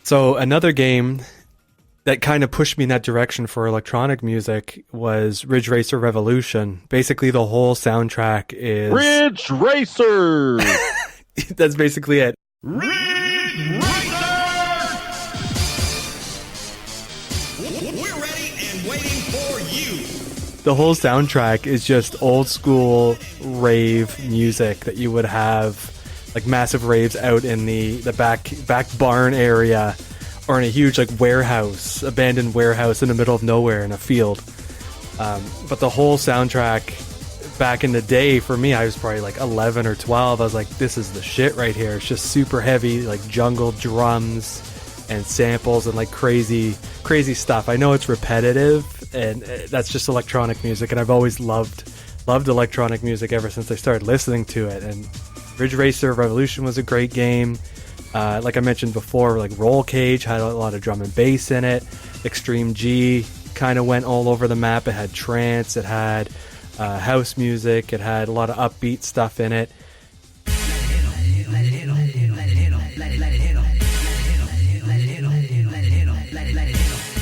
So another game that kind of pushed me in that direction for electronic music was Ridge Racer Revolution. Basically, the whole soundtrack is Ridge Racer. that's basically it. Ridge Racer! We're ready and waiting for you. The whole soundtrack is just old school rave music that you would have, like massive raves out in the back barn area, or in a huge like warehouse, abandoned warehouse in the middle of nowhere in a field. But the whole soundtrack back in the day, for me, I was probably like 11 or 12. I was like, this is the shit right here. It's just super heavy, like jungle drums and samples and like crazy stuff. I know it's repetitive, and that's just electronic music, and I've always loved electronic music ever since I started listening to it. And Ridge Racer Revolution was a great game. Like I mentioned before, like Roll Cage had a lot of drum and bass in it. Extreme G kind of went all over the map. It had trance, it had house music, it had a lot of upbeat stuff in it.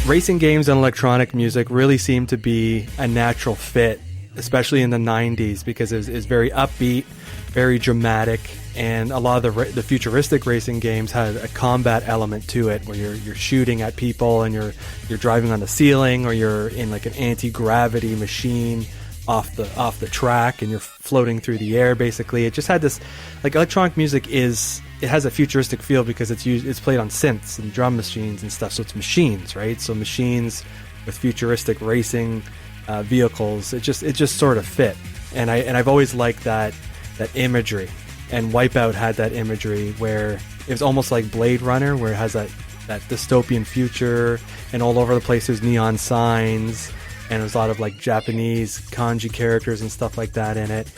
Racing games and electronic music really seemed to be a natural fit, especially in the 90s, because it was very upbeat, very dramatic, and a lot of the futuristic racing games had a combat element to it, where you're shooting at people and you're driving on the ceiling, or you're in like an anti-gravity machine off the track and you're floating through the air. Basically, it just had this, like, electronic music it has a futuristic feel because it's played on synths and drum machines and stuff, so it's machines, right? So machines with futuristic racing vehicles, it just sort of fit. And I've always liked that imagery. And Wipeout had that imagery where it was almost like Blade Runner, where it has that dystopian future, and all over the place there's neon signs, and there's a lot of like Japanese kanji characters and stuff like that in it.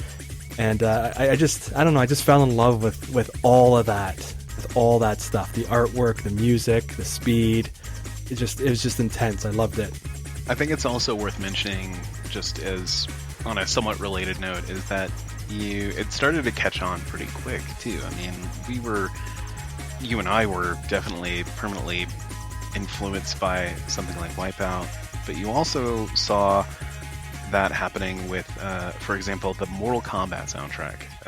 And I don't know, I just fell in love with all of that, with all that stuff, the artwork, the music, the speed. It was just intense. I loved it. I think it's also worth mentioning, just as on a somewhat related note, is that it started to catch on pretty quick too. I mean, you and I were definitely permanently influenced by something like Wipeout, but you also saw that happening with, for example, the Mortal Kombat soundtrack.